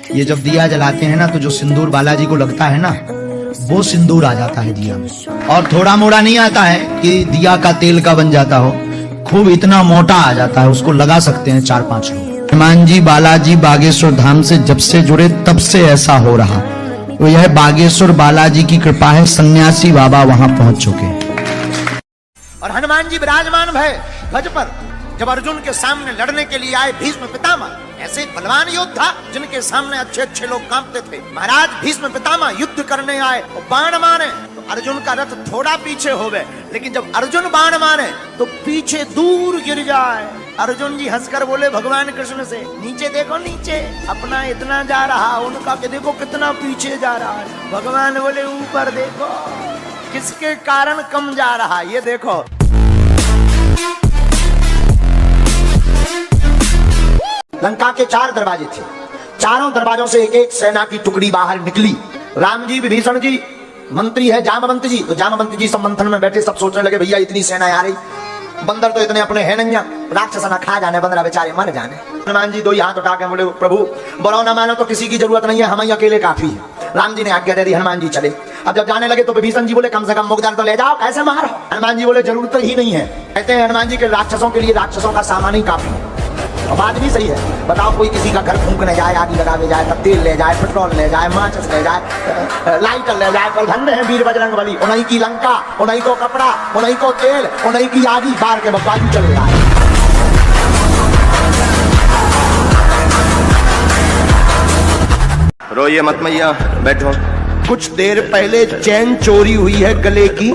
ये जब दिया जलाते हैं ना तो जो सिंदूर बालाजी को लगता है ना वो सिंदूर आ जाता है दिया में। और थोड़ा मोड़ा नहीं आता है कि दिया का तेल का बन जाता हो, खूब इतना मोटा आ जाता है, उसको लगा सकते हैं 4-5 लोग। हनुमान जी बालाजी बागेश्वर धाम से जब से जुड़े तब से ऐसा हो रहा। तो यह बागेश्वर बालाजी की कृपा है, सन्यासी बाबा वहां पहुंच चुके। और हनुमान जी विराजमान भय ध्वज पर जब अर्जुन के सामने लड़ने के लिए आए भीष्म पितामह, ऐसे बलवान योद्धा जिनके सामने अच्छे अच्छे लोग कांपते थे। महाराज भीष्म पितामह युद्ध करने आए और बाण मारे तो अर्जुन का रथ थोड़ा पीछे हो गए, लेकिन जब अर्जुन बाण मारे तो पीछे दूर गिर जाए। अर्जुन जी हंसकर बोले भगवान कृष्ण से, नीचे देखो नीचे, अपना इतना जा रहा, उनका के देखो कितना पीछे जा रहा है। भगवान बोले ऊपर देखो, किसके कारण कम जा रहा, ये देखो। लंका के 4 दरवाजे थे, चारों दरवाजों से एक एक सेना की टुकड़ी बाहर निकली। राम जी, विभीषण जी, मंत्री है जामवंत जी, तो जामवंत जी सब मंथन में बैठे, सब सोचने लगे भैया इतनी सेना आ रही, बंदर तो इतने अपने है नहीं, राक्षस ना खा जाने, बंदर बेचारे मर जाने। हनुमान जी 2 ही हाथ उठा के बोले प्रभु बोलो ना मानो तो किसी की जरूरत नहीं है, हम ही अकेले काफी है। राम जी ने आज्ञा दे दी, हनुमान जी चले। अब जब जाने लगे तो विभीषण जी बोले कम से कम मुगदर तो ले जाओ, कैसे मारो। हनुमान जी बोले जरूरत ही नहीं है, कहते हैं हनुमान जी के राक्षसों के लिए राक्षसों का सामान ही काफी है। अब बात भी सही है, बताओ कोई किसी का घर फूंकने जाए, आग लगावे जाए, तब तेल ले जाए, पेट्रोल ले जाए, माचिस ले जाए, लाइटर ले जाए, पर धन्य है वीर बजरंग बली, उन्हीं की लंका, उन्हीं को कपड़ा, उन्हीं को तेल, उन्हीं की आगी बार के बकवादी चले जाए। रोइए मत मैया, बैठो। कुछ देर पहले चैन चोरी हुई है गले की,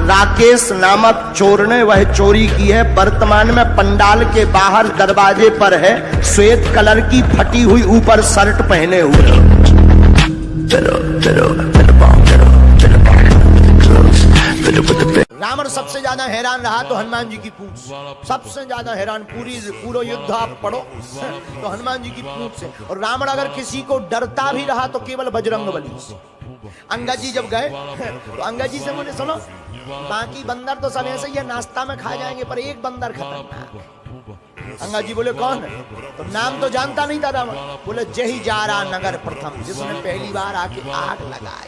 राकेश नामक चोर ने वह चोरी की है। वर्तमान में पंडाल के बाहर दरवाजे पर है, श्वेत कलर की फटी हुई ऊपर शर्ट पहने हुए। रावण सबसे ज्यादा हैरान रहा तो हनुमान जी की पूंछ, सबसे ज्यादा हैरान, पूरा युद्ध आप पढ़ो तो हनुमान जी की पूंछ से। और रावण अगर किसी को डरता भी रहा तो केवल बजरंग बली से। अंगद जी जब गए तो अंगद जी से बोले सुनो, बाकी बंदर तो सब ऐसे ही नाश्ता में खा जाएंगे, पर एक बंदर खतरनाक। अंगद जी बोले कौन है, तो नाम तो जानता नहीं था रावण। बोले जही जारा नगर प्रथम, जिसने पहली बार आके आग लगाई।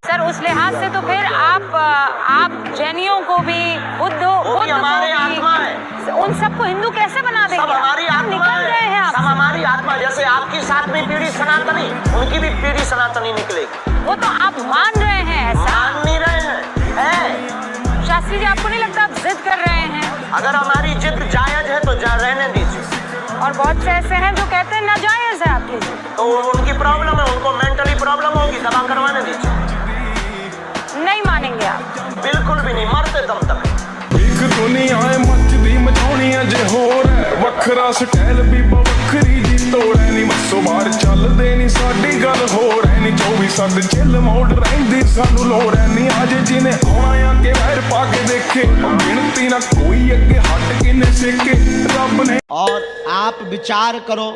सर उस लिहाज से तो फिर आप जैनियों को भी बुद्ध हमारे आत्मा है, उन सबको हिंदू कैसे बना देंगे? सब हमारी आत्मा निकल रहे हैं आप, सब हमारी आत्मा। जैसे आपकी 7वीं पीढ़ी सनातनी, उनकी भी पीढ़ी सनातनी निकलेगी। वो तो आप मान रहे हैं, ऐसा मान नहीं रहे हैं। शास्त्री जी आपको नहीं लगता आप जिद कर रहे हैं? अगर हमारी जिद जायज है तो रहने दीजिए। और बहुत से ऐसे हैं जो कहते हैं नाजायज है आपकी जिद, तो उनकी प्रॉब्लम है, उनको मेंटली प्रॉब्लम होगी, दवा करवाने दीजिए। नहीं मानेंगे आप? बिल्कुल भी नहीं, मरते दम तक। एक दुनिया है मचदी मचाउणी अजे होर है, वखरा स्टाइल भी बवखरी जी तोड़ है नी, मसो बार चलदे नी साडी गल होर है नी, 24/7 चिल मोड रहिंदी सानू लोड़ है नी। अजे जिने आउणा आ के वैर पा के देखे, गिनती ना कोई अगे हट किने सेके रब ने। और आप विचार करो,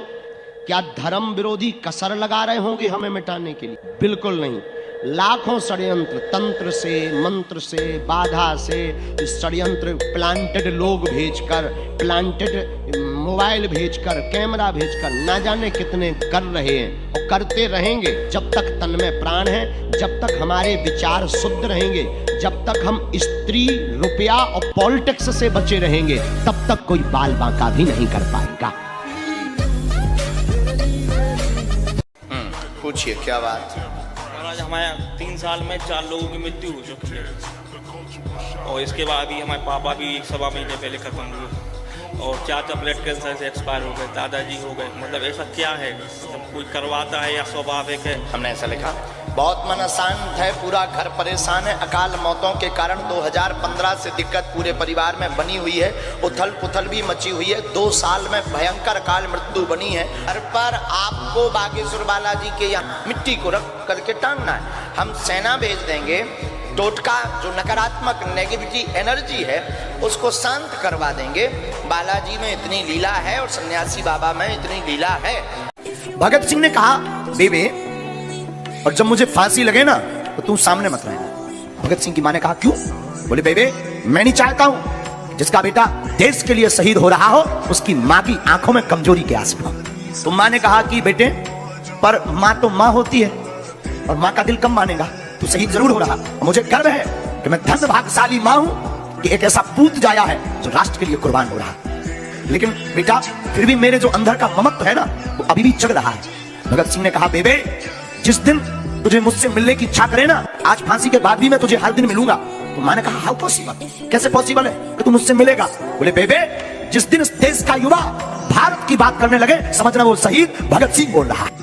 क्या धर्म विरोधी कसर लगा रहे होंगे हमें मिटाने के लिए? बिल्कुल नहीं। लाखों षड्यंत्र, तंत्र से, मंत्र से, बाधा से, षड्यंत्र प्लांटेड लोग भेजकर, प्लांटेड मोबाइल भेजकर, कैमरा भेजकर, ना जाने कितने कर रहे हैं और करते रहेंगे। जब तक तन में प्राण है, जब तक हमारे विचार शुद्ध रहेंगे, जब तक हम स्त्री, रुपया और पॉलिटिक्स से बचे रहेंगे, तब तक कोई बाल बांका भी नहीं कर पाएगा। पूछिए क्या बात है। महाराज हमारे 3 साल में 4 लोगों की मृत्यु हो चुकी है, और इसके बाद भी हमारे पापा भी 1.25 महीने पहले खत्म हुए, और चाचा ब्लड कैंसर से एक्सपायर हो गए, दादाजी हो गए। मतलब ऐसा क्या है, मतलब कोई करवाता है या स्वाभाविक है? हमने ऐसा लिखा, बहुत मन अशांत है, पूरा घर परेशान है। अकाल मौतों के कारण 2015 से दिक्कत पूरे परिवार में बनी हुई है, उथल पुथल भी मची हुई है। 2 साल में भयंकर अकाल मृत्यु बनी है। घर पर आपको बागेश्वर बालाजी के यहाँ मिट्टी को रख करके टांगना है। हम सेना भेज देंगे, टोटका जो नकारात्मक नेगेटिविटी एनर्जी है उसको शांत करवा देंगे। बालाजी में इतनी लीला है और सन्यासी बाबा में इतनी लीला है। भगत सिंह ने कहा बेबे, और जब मुझे फांसी लगे ना तो तू सामने मत रहना, भगत सिंह की माँ ने कहा क्यों? बोले बेबे मैं नहीं चाहता हूं जिसका बेटा देश के लिए शहीद हो रहा हो उसकी माँ की आंखों में कमजोरी के आंसू हो। तो माँ ने कहा कि बेटे पर माँ तो माँ होती है और माँ का दिल कम मानेगा, तू शहीद जरूर हो रहा। मुझे गर्व है कि मैं धन्य भाग्यशाली माँ हूं कि एक ऐसा पूत जाया है जो राष्ट्र के लिए कुर्बान हो रहा। लेकिन बेटा फिर भी मेरे जो अंदर का ममत्व है ना वो अभी भी जग रहा है। भगत सिंह ने कहा बेबे जिस दिन तुझे मुझसे मिलने की इच्छा करे ना, आज फांसी के बाद भी मैं तुझे हर दिन मिलूंगा। तो माँ ने कहा हाउ पॉसिबल, कैसे पॉसिबल है कि तू मुझसे मिलेगा? बोले बेबे जिस दिन इस देश का युवा भारत की बात करने लगे समझना वो शहीद भगत सिंह बोल रहा है।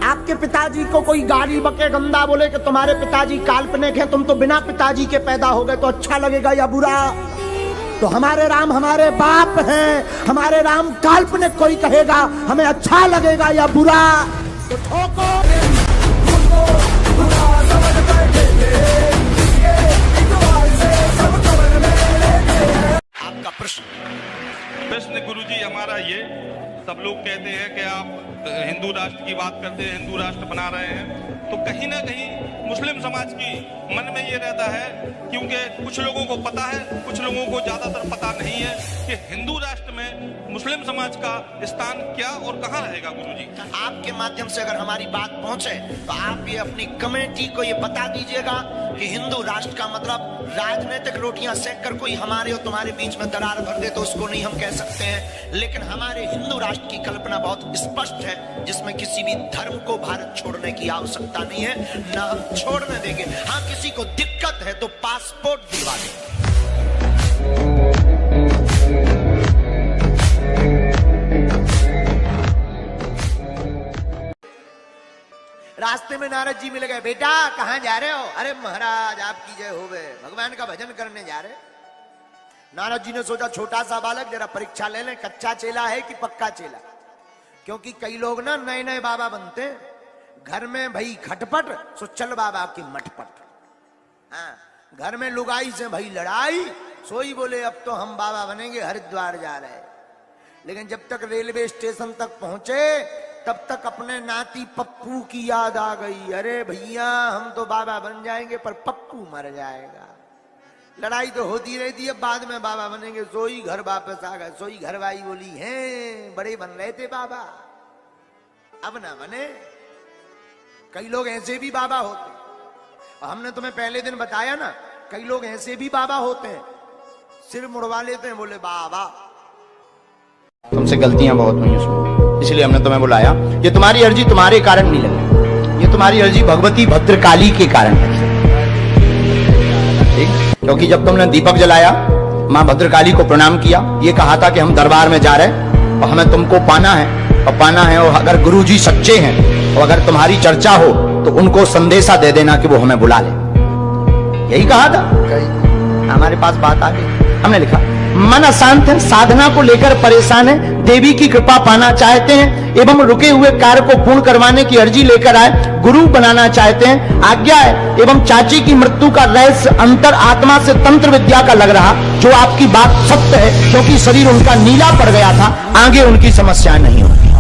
आपके पिताजी को कोई गाली बके गंदा बोले कि तुम्हारे पिताजी काल्पनिक हैं, तुम तो बिना पिताजी के पैदा हो गए, तो अच्छा लगेगा या बुरा? तो हमारे राम हमारे बाप हैं, हमारे राम काल्पनिक कोई कहेगा हमें अच्छा लगेगा या बुरा? तो ठोको आपका प्रश्न गुरुजी हमारा ये, सब लोग कहते हैं कि आप हिंदू राष्ट्र की बात करते हैं, हिंदू राष्ट्र बना रहे हैं, तो कहीं ना कहीं मुस्लिम समाज की मन में ये रहता है, क्योंकि कुछ लोगों को पता है, कुछ लोगों को ज्यादातर पता नहीं है कि हिंदू राष्ट्र में मुस्लिम समाज का स्थान क्या और कहाँ रहेगा। गुरुजी आपके माध्यम से अगर हमारी बात पहुंचे तो आप ये अपनी कमेटी को ये बता दीजिएगा कि हिंदू राष्ट्र का मतलब राजनीतिक रोटियां सेक कर कोई हमारे और तुम्हारे बीच में दरार भर दे तो उसको नहीं हम कह सकते हैं। लेकिन हमारे हिंदू राष्ट्र की कल्पना बहुत स्पष्ट है जिसमें किसी भी धर्म को भारत छोड़ने की आवश्यकता नहीं है, ना हम छोड़ने देंगे। हाँ किसी को दिक्कत है तो पासपोर्ट दिलवा देंगे। रास्ते में नारद जी मिल गए, बेटा कहाँ जा रहे हो? अरे महाराज आपकी जय होवे, भगवान का भजन करने जा रहे। नारद जी ने सोचा छोटा सा बालक जरा परीक्षा ले लें, कच्चा चेला है कि पक्का चेला। क्योंकि कई लोग ना नए नए बाबा बनते हैं, घर में भाई खटपट सो चल बाबा की मटपट। हाँ घर में लुगाई से भाई लड़ाई, सोई बोले अब तो हम बाबा बनेंगे, हरिद्वार जा रहे। लेकिन जब तक रेलवे स्टेशन तक पहुंचे तब तक अपने नाती पप्पू की याद आ गई। अरे भैया हम तो बाबा बन जाएंगे पर पप्पू मर जाएगा। लड़ाई तो होती रहती है, बाद में बाबा बनेंगे। सोई घर वापस आ गए। सोई घरवाई बोली हैं बड़े बन रहे थे बाबा, अब ना बने। कई लोग ऐसे भी बाबा होते, हमने तुम्हें पहले दिन बताया ना, कई लोग ऐसे भी बाबा होते हैं, सिर मुड़वा लेते हैं, बोले बाबा। तुमसे गलतियां बहुत हुई उसमें, इसलिए हमने तुम्हें बुलाया। ये तुम्हारी अर्जी तुम्हारे कारण नहीं लगी, ये तुम्हारी अर्जी भगवती भद्रकाली के कारण है। ठीक, क्योंकि जब तुमने दीपक जलाया, माँ भद्रकाली को प्रणाम किया, ये कहा था कि हम दरबार में जा रहे और हमें तुमको पाना है, और अगर गुरुजी सच्चे हैं और अगर तुम्हारी चर्चा हो तो उनको संदेशा दे देना कि वो हमें बुला ले। यही कहा था। हमारे पास बात आ गई, हमने लिखा मन अशांत है, साधना को लेकर परेशान है, देवी की कृपा पाना चाहते हैं एवं रुके हुए कार्य को पूर्ण करवाने की अर्जी लेकर आए, गुरु बनाना चाहते हैं, आज्ञा है। एवं चाची की मृत्यु का रहस्य अंतर आत्मा से तंत्र विद्या का लग रहा, जो आपकी बात सत्य है, क्योंकि शरीर उनका नीला पड़ गया था, आगे उनकी समस्या नहीं होगी।